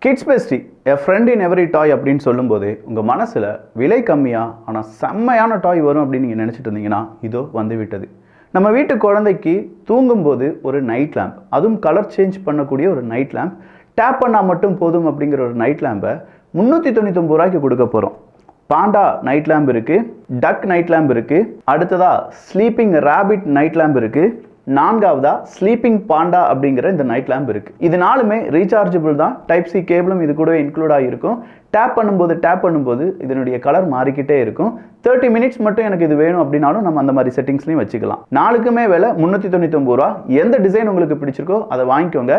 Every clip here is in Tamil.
Kids bestie a friend in every toy அப்படின்னு சொல்லும்போது உங்கள் மனசில் விலை கம்மியாக ஆனால் செம்மையான டாய் வரும் அப்படின்னு நீங்கள் நினச்சிட்டு இருந்தீங்கன்னா இதோ வந்து விட்டது. நம்ம வீட்டு குழந்தைக்கு தூங்கும்போது ஒரு நைட் லேம்ப், அதுவும் கலர் சேஞ்ச் பண்ணக்கூடிய ஒரு நைட் லேம்ப், டேப் பண்ணால் மட்டும் போதும் அப்படிங்கிற ஒரு நைட் லேம்பை 399 ரூபாய்க்கு கொடுக்க போகிறோம். பாண்டா நைட் லேம்ப் இருக்குது, டக் நைட் லேம்ப் இருக்குது, அடுத்ததாக ஸ்லீப்பிங் ரேபிட் நைட் லேம்ப் இருக்குது, நான்காவதா ஸ்லீப்பிங் பாண்டா அப்படிங்கிற இந்த நைட் லேம்ப் இருக்கு. இது நாலுமே ரீசார்ஜபிள் தான். டைப் சி கேபிளும் இது கூடவே இன்க்ளூட் ஆகிருக்கும். டேப் பண்ணும்போது இதனுடைய கலர் மாறிக்கிட்டே இருக்கும். 30 மினிட்ஸ் மட்டும் எனக்கு இது வேணும் அப்படின்னாலும் நம்ம அந்த மாதிரி செட்டிங்ஸ்லையும் வச்சுக்கலாம். நாலுக்குமே விலை 399 ரூபா. எந்த டிசைன் உங்களுக்கு பிடிச்சிருக்கோ அதை வாங்கிக்கோங்க.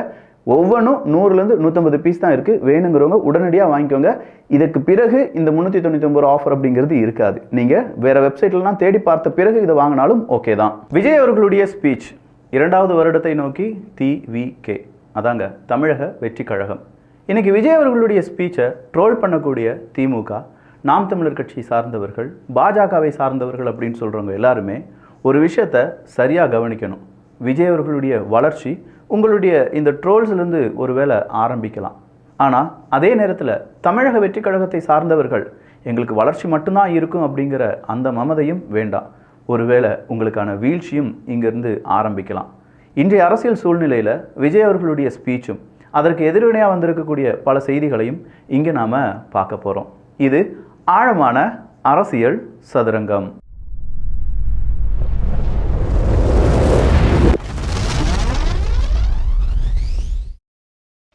ஒவ்வொன்றும் 100லேருந்து 150 பீஸ் தான் இருக்குது. வேணுங்கிறவங்க உடனடியாக வாங்கிக்கோங்க. இதுக்கு பிறகு இந்த 399 ரூபா ஆஃபர் அப்படிங்கிறது இருக்காது. நீங்கள் வேறு வெப்சைட்லாம் தேடி பார்த்த பிறகு இதை வாங்கினாலும் ஓகே தான். விஜய் அவர்களுடைய ஸ்பீச் 2வது வருடத்தை நோக்கி TVK, அதாங்க தமிழக வெற்றி கழகம். இன்னைக்கு விஜய் அவர்களுடைய ஸ்பீச்சை ட்ரோல் பண்ணக்கூடிய திமுக, நாம் தமிழர் கட்சி சார்ந்தவர்கள், பாஜகவை சார்ந்தவர்கள் அப்படின்னு சொல்கிறவங்க எல்லாருமே ஒரு விஷயத்தை சரியாக கவனிக்கணும். விஜய் அவர்களுடைய வளர்ச்சி உங்களுடைய இந்த ட்ரோல்ஸ்லேருந்து ஒருவேளை ஆரம்பிக்கலாம். ஆனால் அதே நேரத்தில் தமிழக வெற்றி கழகத்தை சார்ந்தவர்கள் எங்களுக்கு வளர்ச்சி மட்டும்தான் இருக்கும் அப்படிங்கிற அந்த மமதையும் வேண்டாம். ஒருவேளை உங்களுக்கான வீழ்ச்சியும் இங்கிருந்து ஆரம்பிக்கலாம். இன்றைய அரசியல் சூழ்நிலையில் விஜய் அவர்களுடைய ஸ்பீச்சும் அதற்கு எதிர்வினையாக வந்திருக்கக்கூடிய பல செய்திகளையும் இங்கே நாம் பார்க்க போகிறோம். இது ஆழமான அரசியல் சதுரங்கம்.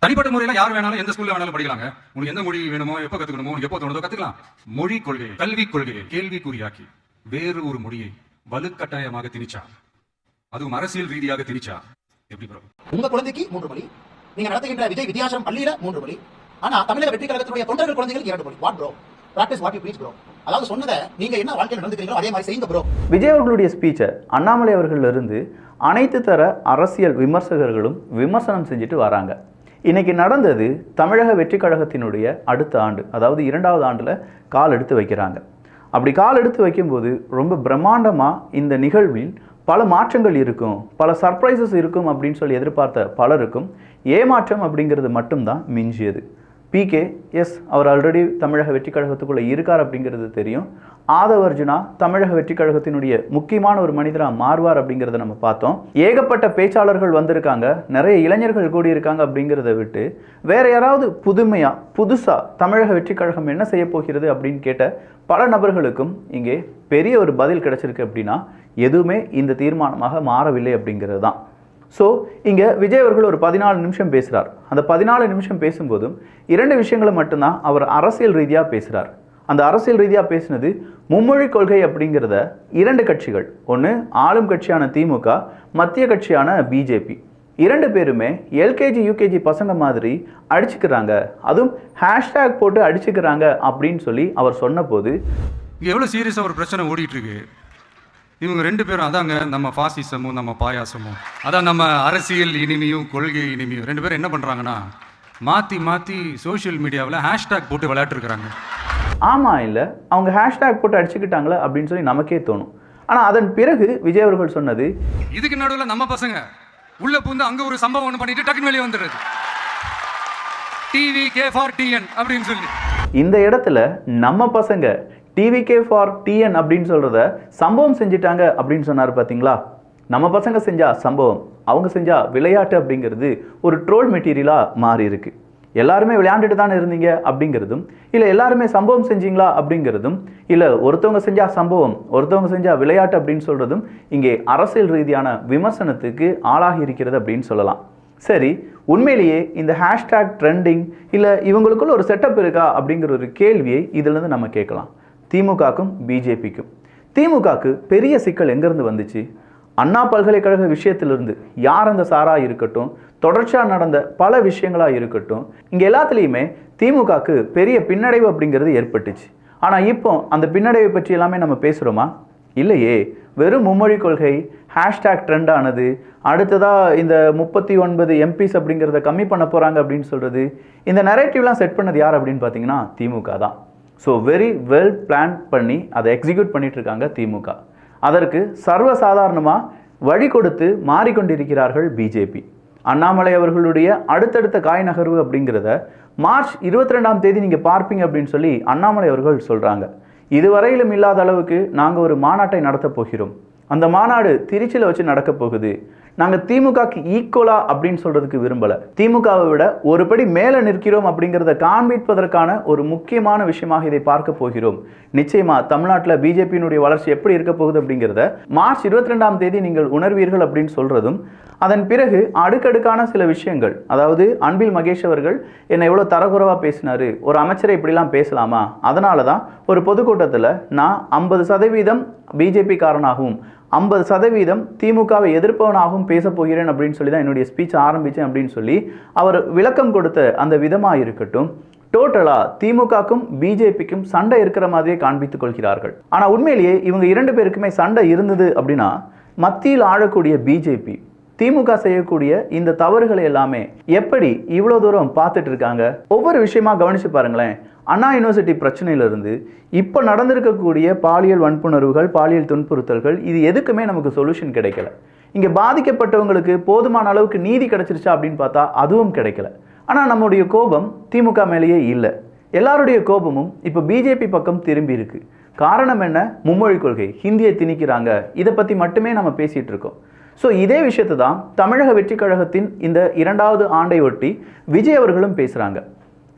தனிப்பட்ட முறையில் யார் வேணாலும் எந்த ஸ்கூல்ல வேணாலும் படிக்கலாங்க. உங்களுக்கு எந்த மொழி வேணுமோ, எப்போ கத்துக்கணுமோ, எப்போ தோணுதோ கத்துக்கலாம். மொழி கொள்கையை, கல்வி கொள்கையை கேள்விக்குறியாக்கி வேறு ஒரு மொழியை வலுக்கட்டாயமாக திணிச்சா, அதுவும் அரசியல் ரீதியாக திணிச்சா எப்படி ப்ரோ? உங்க குழந்தைக்கு 3 மொழி, நீங்க நடத்துகின்ற விஜய் வித்தியாசம் பள்ளியில 3 மொழி, ஆனா தமிழக வெற்றி கழகத்துடைய தொண்டர்கள் குழந்தைகள் 2 மொழி. What bro? Practice what you preach bro. அதாவது சொன்னதை நீங்க என்ன வாழ்க்கையில் நடந்துக்கிறீங்களோ அதே மாதிரி செய்யுங்க ப்ரோ. விஜய் அவர்களுடைய ஸ்பீச்சை அண்ணாமலை அவர்களிலிருந்து அனைத்து தர அரசியல் விமர்சகர்களும் விமர்சனம் செஞ்சுட்டு வராங்க. இன்னைக்கு நடந்தது தமிழக வெற்றி கழகத்தினுடைய அடுத்த ஆண்டு, அதாவது 2வது ஆண்டில் கால் எடுத்து வைக்கிறாங்க. அப்படி கால் எடுத்து வைக்கும்போது ரொம்ப பிரம்மாண்டமாக இந்த நிகழ்வில் பல மாற்றங்கள் இருக்கும், பல சர்ப்ரைசஸ் இருக்கும் அப்படின்னு சொல்லி எதிர்பார்த்த பலருக்கும் ஏமாற்றம் அப்படிங்கிறது மட்டும்தான் மிஞ்சியது. PK, எஸ், அவர் ஆல்ரெடி தமிழக வெற்றி கழகத்துக்குள்ளே இருக்கார் அப்படிங்கிறது தெரியும். ஆதவ் அர்ஜுனா தமிழக வெற்றி கழகத்தினுடைய முக்கியமான ஒரு மனிதராக மாறுவார் அப்படிங்கிறத நம்ம பார்த்தோம். ஏகப்பட்ட பேச்சாளர்கள் வந்திருக்காங்க, நிறைய இளைஞர்கள் கூடி இருக்காங்க அப்படிங்கிறத விட்டு வேற யாராவது புதுசாக தமிழக வெற்றி கழகம் என்ன செய்ய போகிறது அப்படின்னு கேட்ட பல நபர்களுக்கும் இங்கே பெரிய ஒரு பதில் கிடைச்சிருக்கு. அப்படின்னா எதுவுமே இந்த தீர்மானமாக மாறவில்லை அப்படிங்கிறது தான். ஸோ இங்கே விஜய் அவர்கள் ஒரு 14 நிமிஷம் பேசுகிறார். அந்த 14 நிமிஷம் பேசும்போதும் 2 விஷயங்களை மட்டும்தான் அவர் அரசியல் ரீதியாக பேசுகிறார். அந்த அரசியல் ரீதியாக பேசினது மும்மொழி கொள்கை அப்படிங்கிறத 2 கட்சிகள், ஒன்று ஆளும் கட்சியான திமுக, மத்திய கட்சியான BJP, 2 பேருமே LKG UKG பசங்க மாதிரி அடிச்சுக்கிறாங்க, அதுவும் ஹேஷ்டேக் போட்டு அடிச்சுக்கிறாங்க அப்படின்னு சொல்லி அவர் சொன்ன போது எவ்வளோ சீரியஸாக ஒரு பிரச்சனை ஓடிட்டு இருக்கு. இவங்க 2 பேரும் அதாங்க நம்ம பாசிசமும் நம்ம பாயாசமும், அதான் நம்ம அரசியல் இனிமையும் கொள்கை இனிமையும். 2 பேரும் என்ன பண்ணுறாங்கன்னா மாற்றி சோஷியல் மீடியாவில் ஹேஷ்டேக் போட்டு விளையாட்டுருக்குறாங்க. ஆமாம், இல்லை அவங்க ஹேஷ்டேக் போட்டு அடிச்சுக்கிட்டாங்களே அப்படின்னு சொல்லி நமக்கே தோணும். ஆனால் அதன் பிறகு விஜய் அவர்கள் சொன்னது, இதுக்கு நடுவில் நம்ம பசங்க உள்ள பூந்து அங்கே ஒரு சம்பவம் ஒன்று பண்ணிட்டு டக்குன்னு வெளியே வந்துடுறது, TVK for TN அப்படின்னு சொல்லி. இந்த இடத்துல நம்ம பசங்க TVK for TN அப்படின்னு சொல்கிறத சம்பவம் செஞ்சிட்டாங்க அப்படின்னு சொன்னார். பார்த்தீங்களா, நம்ம பசங்க செஞ்சா சம்பவம், அவங்க செஞ்சா விளையாட்டு அப்படிங்கிறது ஒரு ட்ரோல் மெட்டீரியலாக மாறி இருக்கு. எல்லாருமே விளையாண்டுட்டு தானே இருந்தீங்க அப்படிங்கிறதும், இல்லை எல்லாருமே சம்பவம் செஞ்சீங்களா அப்படிங்கிறதும், இல்லை ஒருத்தவங்க செஞ்சா சம்பவம் ஒருத்தவங்க செஞ்சா விளையாட்டு அப்படின்னு சொல்கிறதும் இங்கே அரசியல் ரீதியான விமர்சனத்துக்கு ஆளாகி இருக்கிறது அப்படின்னு சொல்லலாம். சரி, உண்மையிலேயே இந்த ஹேஷ்டேக் ட்ரெண்டிங் இல்லை இவங்களுக்குள்ள ஒரு செட்டப் இருக்கா அப்படிங்கிற ஒரு கேள்வியை இதிலிருந்து நம்ம கேட்கலாம். திமுகக்கும் BJPக்கும். திமுகக்கு பெரிய சிக்கல் எங்கேருந்து வந்துச்சு? அண்ணா பல்கலைக்கழக விஷயத்திலிருந்து யார் அந்த சாரா இருக்கட்டும், தொடர்ச்சியாக நடந்த பல விஷயங்களாக இருக்கட்டும், இங்கே எல்லாத்துலேயுமே திமுகக்கு பெரிய பின்னடைவு அப்படிங்கிறது ஏற்பட்டுச்சு. ஆனால் இப்போ அந்த பின்னடைவை பற்றி எல்லாமே நம்ம பேசுகிறோமா? இல்லையே. வெறும் மும்மொழி கொள்கை, ஹேஷ்டேக் ட்ரெண்ட் ஆனது, அடுத்ததாக இந்த 39 MPs அப்படிங்கிறத கம்மி பண்ண போகிறாங்க அப்படின்னு சொல்கிறது, இந்த நரேட்டிவ்லாம் செட் பண்ணது யார் அப்படின்னு பார்த்தீங்கன்னா திமுக தான். ஸோ வெரி வெல் பிளான் பண்ணி அதை எக்ஸிக்யூட் பண்ணிட்டு இருக்காங்க திமுக. அதற்கு சர்வசாதாரணமாக வழி கொடுத்து மாறிக்கொண்டிருக்கிறார்கள் BJP. அண்ணாமலை அவர்களுடைய அடுத்தடுத்த காய் நகர்வு அப்படிங்கிறத மார்ச் 22ஆம் தேதி நீங்கள் பார்ப்பீங்க அப்படின்னு சொல்லி அண்ணாமலை அவர்கள் சொல்கிறாங்க. இதுவரையிலும் இல்லாத அளவுக்கு நாங்கள் ஒரு மாநாட்டை நடத்தப் போகிறோம். அந்த மாநாடு திருச்சியில் வச்சு நடக்க போகுது. நாங்கள் திமுகக்கு ஈக்குவலா அப்படின்னு சொல்றதுக்கு விரும்பல. திமுகவை விட ஒரு படி மேலே நிற்கிறோம் அப்படிங்கிறத காண்பிப்பதற்கான ஒரு முக்கியமான விஷயமாக இதை பார்க்க போகிறோம். நிச்சயமா தமிழ்நாட்டில் பிஜேபியினுடைய வளர்ச்சி எப்படி இருக்க போகுது அப்படிங்கிறத மார்ச் 22ஆம் தேதி நீங்கள் உணர்வீர்கள் அப்படின்னு சொல்றதும், அதன் பிறகு அடுக்கடுக்கான சில விஷயங்கள், அதாவது அன்பில் மகேஷ் அவர்கள் என்னை எவ்வளோ தரக்குறைவாக பேசினாரு, ஒரு அமைச்சரை இப்படிலாம் பேசலாமா, அதனால தான் ஒரு பொதுக்கூட்டத்தில் நான் 50% பிஜேபி காரனாகவும் 50% திமுகவை எதிர்ப்பவனாகவும் பேச போகிறேன் அப்படின்னு சொல்லி தான் என்னுடைய ஸ்பீச் ஆரம்பித்தேன் அப்படின்னு சொல்லி அவர் விளக்கம் கொடுத்த அந்த விதமாக இருக்கட்டும், டோட்டலாக திமுகக்கும் பிஜேபிக்கும் சண்டை இருக்கிற மாதிரியே காண்பித்துக் கொள்கிறார்கள். ஆனால் உண்மையிலேயே இவங்க 2 பேருக்குமே சண்டை இருந்தது அப்படின்னா மத்தியில் ஆளக்கூடிய பிஜேபி திமுக செய்யக்கூடிய இந்த தவறுகளை எல்லாமே எப்படி இவ்வளோ தூரம் பார்த்துட்டு இருக்காங்க. ஒவ்வொரு விஷயமா கவனிச்சு பாருங்களேன். அண்ணா யூனிவர்சிட்டி பிரச்சனையிலிருந்து இப்போ நடந்திருக்கக்கூடிய பாலியல் வன்புணர்வுகள், பாலியல் துன்புறுத்தல்கள், இது எதுக்குமே நமக்கு சொல்யூஷன் கிடைக்கல. இங்கே பாதிக்கப்பட்டவங்களுக்கு போதுமான அளவுக்கு நீதி கிடைச்சிருச்சா அப்படின்னு பார்த்தா அதுவும் கிடைக்கல. ஆனால் நம்முடைய கோபம் திமுக மேலேயே இல்லை. எல்லாருடைய கோபமும் இப்போ பிஜேபி பக்கம் திரும்பி இருக்கு. காரணம் என்ன? மும்மொழி கொள்கை, ஹிந்தியை திணிக்கிறாங்க. இதை பற்றி மட்டுமே நம்ம பேசிகிட்டு இருக்கோம். ஸோ இதே விஷயத்தை தான் தமிழக வெற்றி கழகத்தின் இந்த 2வது ஆண்டை ஒட்டி விஜய் அவர்களும் பேசுகிறாங்க.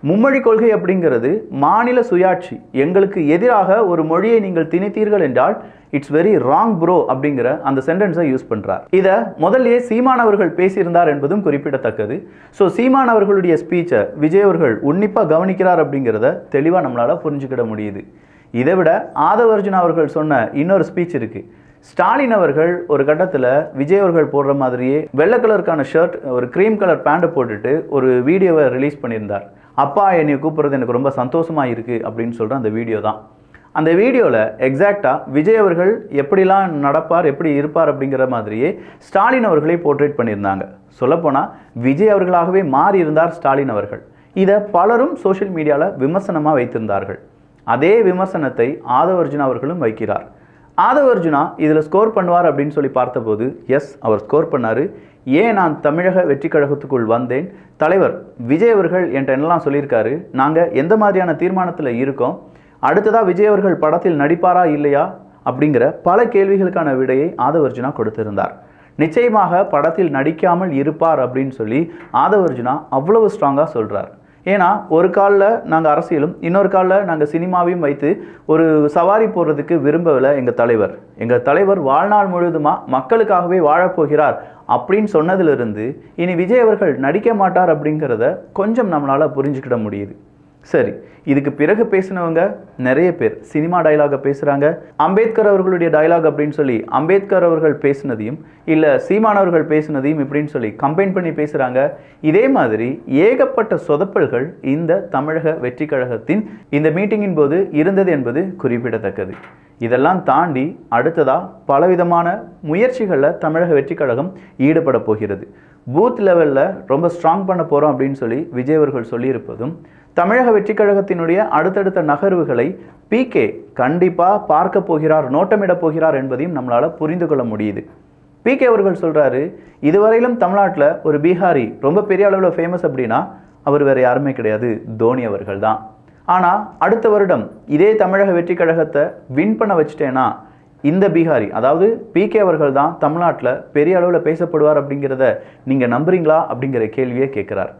மும்மொழி கொள்கை அப்படிங்கிறது மாநில சுயாட்சி, எங்களுக்கு எதிராக ஒரு மொழியை நீங்கள் திணித்தீர்கள் என்றால் இட்ஸ் வெரி ராங் ப்ரோ அப்படிங்கிற அந்த சென்டென்ஸை யூஸ் பண்ணுறார். இதை முதல்ல சீமான் அவர்கள் பேசியிருந்தார் என்பதும் குறிப்பிடத்தக்கது. ஸோ சீமான் அவர்களுடைய ஸ்பீச்சை விஜய் அவர்கள் உன்னிப்பாக கவனிக்கிறார் அப்படிங்கிறத தெளிவாக நம்மளால் புரிஞ்சுக்கிட முடியுது. இதை விட ஆதவ அர்ஜுனா அவர்கள் சொன்ன இன்னொரு ஸ்பீச் இருக்குது. ஸ்டாலின் அவர்கள் ஒரு கட்டத்தில் விஜய் அவர்கள் போடுற மாதிரியே வெள்ளை கலருக்கான ஷர்ட், ஒரு க்ரீம் கலர் பேண்ட்டை போட்டுட்டு ஒரு வீடியோவை ரிலீஸ் பண்ணியிருந்தார். அப்பா என்னை கூப்பிட்றது எனக்கு ரொம்ப சந்தோஷமாக இருக்குது அப்படின்னு சொல்கிற அந்த வீடியோ தான். அந்த வீடியோவில் எக்ஸாக்டாக விஜய் அவர்கள் எப்படிலாம் நடப்பார், எப்படி இருப்பார் அப்படிங்கிற மாதிரியே ஸ்டாலின் அவர்களை போர்ட்ரேட் பண்ணியிருந்தாங்க. சொல்லப்போனால் விஜய் அவர்களாகவே மாறி இருந்தார் ஸ்டாலின் அவர்கள். இதை பலரும் சோஷியல் மீடியாவில் விமர்சனமாக வைத்திருந்தார்கள். அதே விமர்சனத்தை ஆதவ அர்ஜுனா அவர்களும் வைக்கிறார். ஆதவ அர்ஜுனா இதில் ஸ்கோர் பண்ணுவார் அப்படின்னு சொல்லி பார்த்தபோது எஸ், அவர் ஸ்கோர் பண்ணார். ஏன் நான் தமிழக வெற்றி கழகத்துக்குள் வந்தேன், தலைவர் விஜய் அவர்கள் என்கிட்ட என்னெல்லாம் சொல்லியிருக்காரு, நாங்கள் எந்த மாதிரியான தீர்மானத்தில் இருக்கோம், அடுத்ததாக விஜய் அவர்கள் படத்தில் நடிப்பாரா இல்லையா அப்படிங்கிற பல கேள்விகளுக்கான விடையை ஆதவ அர்ஜுனா கொடுத்திருந்தார். நிச்சயமாக படத்தில் நடிக்காமல் இருப்பார் அப்படின்னு சொல்லி ஆதவ அர்ஜுனா அவ்வளவு ஸ்ட்ராங்காக சொல்கிறார். ஏன்னா ஒரு காலில் நாங்கள் அரசியலும் இன்னொரு காலில் நாங்கள் சினிமாவையும் வைத்து ஒரு சவாரி போடுறதுக்கு விரும்பவில்லை எங்கள் தலைவர். எங்கள் தலைவர் வாழ்நாள் முழுவதுமாக மக்களுக்காகவே வாழப்போகிறார் அப்படின்னு சொன்னதிலிருந்து இனி விஜய் அவர்கள் நடிக்க மாட்டார் அப்படிங்கிறத கொஞ்சம் நம்மளால் புரிஞ்சுக்கிட முடியுது. சரி, இதுக்கு பிறகு பேசினவங்க நிறைய பேர் சினிமா டைலாக பேசுகிறாங்க. அம்பேத்கர் அவர்களுடைய டைலாக் அப்படின்னு சொல்லி அம்பேத்கர் அவர்கள் பேசினதையும் இல்லை சீமான் அவர்கள் பேசினதையும் இப்படின்னு சொல்லி கம்பைன் பண்ணி பேசுகிறாங்க. இதே மாதிரி ஏகப்பட்ட சொதப்பல்கள் இந்த தமிழக வெற்றி கழகத்தின் இந்த மீட்டிங்கின் போது இருந்தது என்பது குறிப்பிடத்தக்கது. இதெல்லாம் தாண்டி அடுத்ததாக பலவிதமான முயற்சிகளில் தமிழக வெற்றி கழகம் ஈடுபட போகிறது. பூத் லெவலில் ரொம்ப ஸ்ட்ராங் பண்ண போகிறோம் அப்படின்னு சொல்லி விஜய் அவர்கள் சொல்லியிருப்பதும், தமிழக வெற்றி கழகத்தினுடைய அடுத்தடுத்த நகர்வுகளை PK கண்டிப்பாக பார்க்க போகிறார், நோட்டமிட போகிறார் என்பதையும் நம்மளால் புரிந்து கொள்ள முடியுது. PK அவர்கள் சொல்கிறாரு, இதுவரையிலும் தமிழ்நாட்டில் ஒரு பீகாரி ரொம்ப பெரிய அளவில் ஃபேமஸ் அப்படின்னா அவர் வேறு யாருமே கிடையாது, தோனி அவர்கள் தான். ஆனால் அடுத்த வருடம் இதே தமிழக வெற்றி கழகத்தை வின் பண்ண வச்சுட்டேன்னா இந்த பீகாரி, அதாவது PK அவர்கள் தான் தமிழ்நாட்டில் பெரிய அளவில் பேசப்படுவார் அப்படிங்கிறத நீங்கள் நம்புறீங்களா அப்படிங்கிற கேள்வியை கேட்குறார்.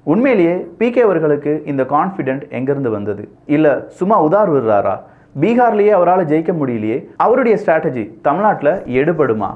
உண்மையிலேயே PK அவர்களுக்கு இந்த கான்ஃபிடென்ட் எங்கேருந்து வந்தது? இல்லை சும்மா உதார் விடுறாரா? பீகார்லேயே அவரால் ஜெயிக்க முடியலையே, அவருடைய ஸ்ட்ராட்டஜி தமிழ்நாட்டில் எடுபடுமா?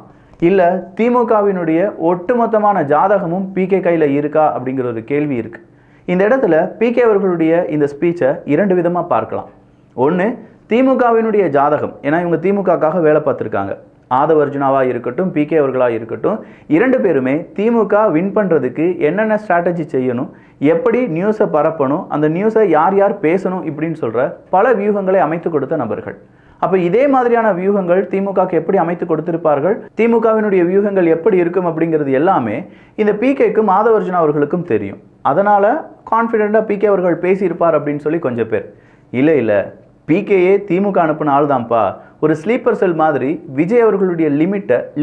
இல்லை திமுகவினுடைய ஒட்டுமொத்தமான ஜாதகமும் PK கையில் இருக்கா அப்படிங்கிற ஒரு கேள்வி இருக்குது. இந்த இடத்துல PK அவர்களுடைய இந்த ஸ்பீச்சை 2 விதமாக பார்க்கலாம். ஒன்று, திமுகவினுடைய ஜாதகம், ஏன்னா இவங்க திமுகக்காக வேலை பார்த்துருக்காங்க. ஆதவ அர்ஜுனாவாக இருக்கட்டும், PK அவர்களாக இருக்கட்டும், 2 பேருமே திமுக வின் பண்ணுறதுக்கு என்னென்ன ஸ்ட்ராட்டஜி செய்யணும், எப்படி நியூஸை பரப்பணும், அந்த நியூஸை யார் யார் பேசணும் இப்படின்னு சொல்கிற பல வியூகங்களை அமைத்து கொடுத்த நபர்கள். அப்போ இதே மாதிரியான வியூகங்கள் திமுகக்கு எப்படி அமைத்து கொடுத்திருப்பார்கள், திமுகவினுடைய வியூகங்கள் எப்படி இருக்கும் அப்படிங்கிறது எல்லாமே இந்த PKக்கும் ஆதவ அர்ஜுனா அவர்களுக்கும் தெரியும். அதனால் கான்ஃபிடெண்ட்டாக PK அவர்கள் பேசியிருப்பார் அப்படின்னு சொல்லி கொஞ்சம் பேர். இல்லை பிகேயே திமுக அனுப்பின ஆள் தான்ப்பா, ஒரு ஸ்லீப்பர் செல் மாதிரி விஜய் அவர்களுடைய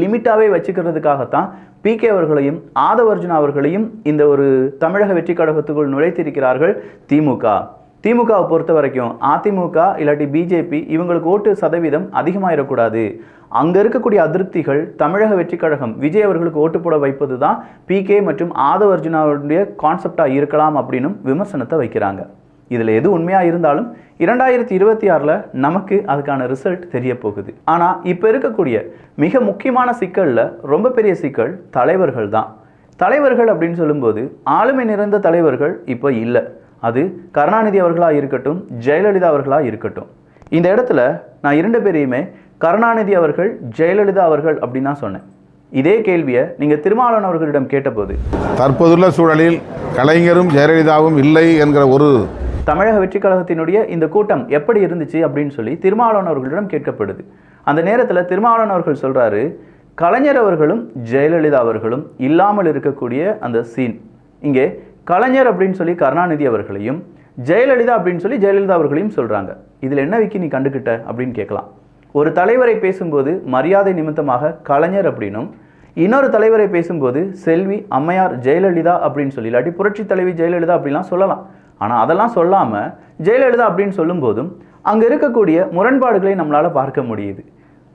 லிமிட்டாகவே வச்சுக்கிறதுக்காகத்தான் பிகே அவர்களையும் ஆதவ அர்ஜுனா அவர்களையும் இந்த ஒரு தமிழக வெற்றி கழகத்துக்குள் நுழைத்திருக்கிறார்கள் திமுகவை பொறுத்த வரைக்கும் அதிமுக இல்லாட்டி பிஜேபி இவங்களுக்கு ஓட்டு சதவீதம் அதிகமாயிடக்கூடாது, அங்கே இருக்கக்கூடிய அதிருப்திகள் தமிழக வெற்றி கழகம் விஜய் அவர்களுக்கு ஓட்டு போட வைப்பது தான் பிகே மற்றும் ஆதவ அர்ஜுனாவுடைய கான்செப்டாக இருக்கலாம் அப்படின்னு விமர்சனத்தை வைக்கிறாங்க. இதில் எது உண்மையாக இருந்தாலும் 2026 நமக்கு அதுக்கான ரிசல்ட் தெரிய போகுது. ஆனால் இப்போ இருக்கக்கூடிய மிக முக்கியமான சிக்கலில் ரொம்ப பெரிய சிக்கல் தலைவர்கள் தான். தலைவர்கள் அப்படின்னு சொல்லும்போது ஆளுமை நிறைந்த தலைவர்கள் இப்போ இல்லை. அது கருணாநிதி அவர்களாக இருக்கட்டும், ஜெயலலிதா அவர்களாக இருக்கட்டும். இந்த இடத்துல நான் 2 பேரையுமே கருணாநிதி அவர்கள், ஜெயலலிதா அவர்கள் அப்படின்னு தான் சொன்னேன். இதே கேள்வியை நீங்கள் திருமாவளவன் அவர்களிடம் கேட்டபோது தற்போதுள்ள சூழலில் கலைஞரும் ஜெயலலிதாவும் இல்லை என்கிற ஒரு தமிழக வெற்றி கழகத்தினுடைய இந்த கூட்டம் எப்படி இருந்துச்சு அப்படின்னு சொல்லி திருமாவளவன் அவர்களிடம் கேட்கப்படுது. அந்த நேரத்தில் திருமாவளவன் அவர்கள் சொல்கிறாரு, கலைஞர் அவர்களும் ஜெயலலிதா அவர்களும் இல்லாமல் இருக்கக்கூடிய அந்த சீன். இங்கே கலைஞர் அப்படின்னு சொல்லி கருணாநிதி அவர்களையும், ஜெயலலிதா அப்படின்னு சொல்லி ஜெயலலிதா அவர்களையும் சொல்கிறாங்க. இதில் என்ன விக்கி நீ கண்டுக்கிட்ட அப்படின்னு கேட்கலாம். ஒரு தலைவரை பேசும்போது மரியாதை நிமித்தமாக கலைஞர் அப்படின்னும், இன்னொரு தலைவரை பேசும்போது செல்வி அம்மையார் ஜெயலலிதா அப்படின்னு சொல்லி, இல்லாட்டி புரட்சி தலைவி ஜெயலலிதா அப்படின்லாம் சொல்லலாம். ஆனால் அதெல்லாம் சொல்லாமல் ஜெயலலிதா அப்படின்னு சொல்லும்போதும் அங்கே இருக்கக்கூடிய முரண்பாடுகளை நம்மளால் பார்க்க முடியுது.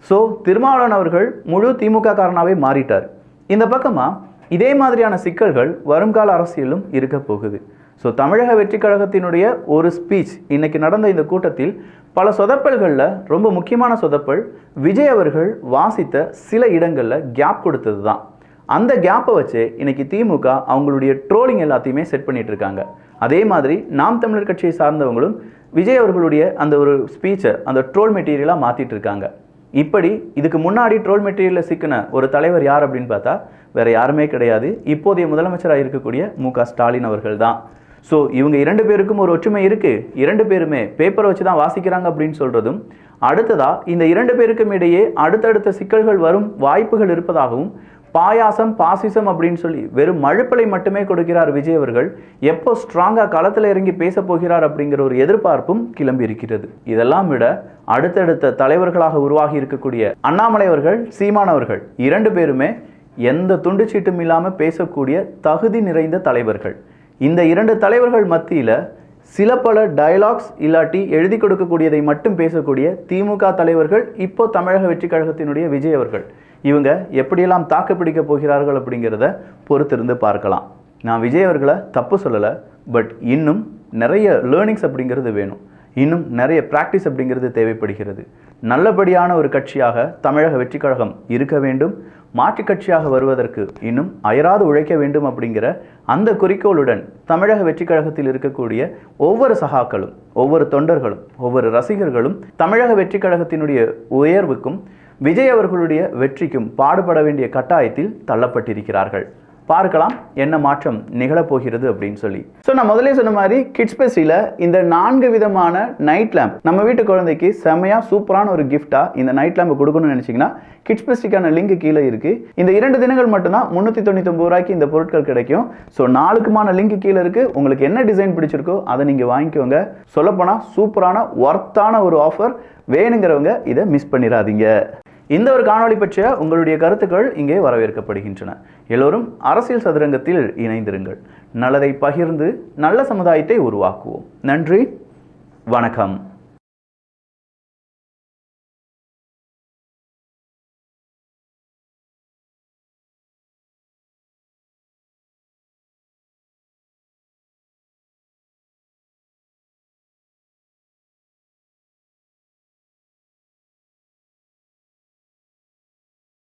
ஸோ திருமாவளவன் அவர்கள் முழு திமுக காரனாகவே மாறிட்டார். இந்த பக்கமாக இதே மாதிரியான சிக்கல்கள் வருங்கால அரசியலும் இருக்க போகுது. ஸோ தமிழக வெற்றி கழகத்தினுடைய ஒரு ஸ்பீச் இன்னைக்கு நடந்த இந்த கூட்டத்தில் பல சொதப்பல்களில் ரொம்ப முக்கியமான சொதப்பல் விஜய் அவர்கள் வாசித்த சில இடங்களில் கேப் கொடுத்தது தான். அந்த கேப்பை வச்சு இன்னைக்கு திமுக அவங்களுடைய ட்ரோலிங் எல்லாத்தையுமே செட் பண்ணிட்டு இருக்காங்க. அதே மாதிரி நாம் தமிழர் கட்சியை சார்ந்தவங்களும் விஜய் அவர்களுடைய அந்த ஒரு ஸ்பீச்சை அந்த ட்ரோல் மெட்டீரியலாக மாற்றிட்டு இருக்காங்க. இப்படி இதுக்கு முன்னாடி ட்ரோல் மெட்டீரியலில் சிக்கின ஒரு தலைவர் யார் அப்படின்னு பார்த்தா வேற யாருமே கிடையாது, இப்போதைய முதலமைச்சராக இருக்கக்கூடிய மு.க. ஸ்டாலின் அவர்கள் தான். ஸோ இவங்க 2 பேருக்கும் ஒரு ஒற்றுமை இருக்குது, 2 பேருமே பேப்பரை வச்சு தான் வாசிக்கிறாங்க அப்படின்னு சொல்கிறதும், அடுத்ததாக இந்த 2 பேருக்கும் இடையே அடுத்தடுத்த சிக்கல்கள் வரும் வாய்ப்புகள் இருப்பதாகவும், பாசிசம் அப்படின்னு சொல்லி வெறும் மழுப்பலை மட்டுமே கொடுக்கிறார் விஜய் அவர்கள், எப்போ ஸ்ட்ராங்காக களத்தில் இறங்கி பேச போகிறார் அப்படிங்கிற ஒரு எதிர்பார்ப்பும் கிளம்பி இருக்கிறது. இதெல்லாம் விட அடுத்தடுத்த தலைவர்களாக உருவாகி இருக்கக்கூடிய அண்ணாமலை அவர்கள், சீமான் அவர்கள் 2 பேருமே எந்த துண்டுச்சீட்டும் இல்லாமல் பேசக்கூடிய தகுதி நிறைந்த தலைவர்கள். இந்த 2 தலைவர்கள் மத்தியில் சில பல டயலாக்ஸ் இல்லாட்டி எழுதி கொடுக்கக்கூடியதை மட்டும் பேசக்கூடிய திமுக தலைவர்கள் இப்போ தமிழக வெற்றி கழகத்தினுடைய விஜய் அவர்கள், இவங்க எப்படியெல்லாம் தாக்கு பிடிக்க போகிறார்கள் அப்படிங்கிறத பொறுத்திருந்து பார்க்கலாம். நான் விஜய் அவர்களை தப்பு சொல்லலை, பட் இன்னும் நிறைய லேர்னிங்ஸ் அப்படிங்கிறது வேணும், இன்னும் நிறைய ப்ராக்டிஸ் அப்படிங்கிறது தேவைப்படுகிறது. நல்லபடியான ஒரு கட்சியாக தமிழக வெற்றி கழகம் இருக்க வேண்டும், மாற்றுக் கட்சியாக வருவதற்கு இன்னும் அயராது உழைக்க வேண்டும் அப்படிங்கிற அந்த குறிக்கோளுடன் தமிழக வெற்றி கழகத்தில் இருக்கக்கூடிய ஒவ்வொரு சகாக்களும், ஒவ்வொரு தொண்டர்களும், ஒவ்வொரு ரசிகர்களும் தமிழக வெற்றி கழகத்தினுடைய உயர்வுக்கும் விஜய் அவர்களுடைய வெற்றிக்கும் பாடுபட வேண்டிய கட்டாயத்தில் தள்ளப்பட்டிருக்கிறார்கள். பார்க்கலாம் என்ன மாற்றம் நிகழப்போகிறது அப்படின்னு சொல்லி. ஸோ நான் முதலே சொன்ன மாதிரி கிட்ஸ் பெஸ்டியில் இந்த 4 விதமான நைட் லேம்ப் நம்ம வீட்டு குழந்தைக்கு செம்மையாக சூப்பரான ஒரு கிஃப்டாக இந்த நைட் லேம்பை கொடுக்கணும்னு நினச்சிங்கன்னா கிட்ஸ் பெஸ்டிக்கான லிங்க் கீழே இருக்குது. இந்த 2 தினங்கள் மட்டும்தான் 399 ரூபாய்க்கு இந்த பொருட்கள் கிடைக்கும். ஸோ 4க்குமான லிங்க் கீழே இருக்குது. உங்களுக்கு என்ன டிசைன் பிடிச்சிருக்கோ அதை நீங்கள் வாங்கிக்கோங்க. சொல்லப்போனால் சூப்பரான ஒர்த்தான ஒரு ஆஃபர், வேணுங்கிறவங்க இதை மிஸ் பண்ணிடாதீங்க. இந்த ஒரு காணொளி பற்றிய உங்களுடைய கருத்துக்கள் இங்கே வரவேற்கப்படுகின்றன. எல்லோரும் அரசியல் சதுரங்கத்தில் இணைந்திருங்கள். நல்லதை பகிர்ந்து நல்ல சமுதாயத்தை உருவாக்குவோம். நன்றி, வணக்கம்.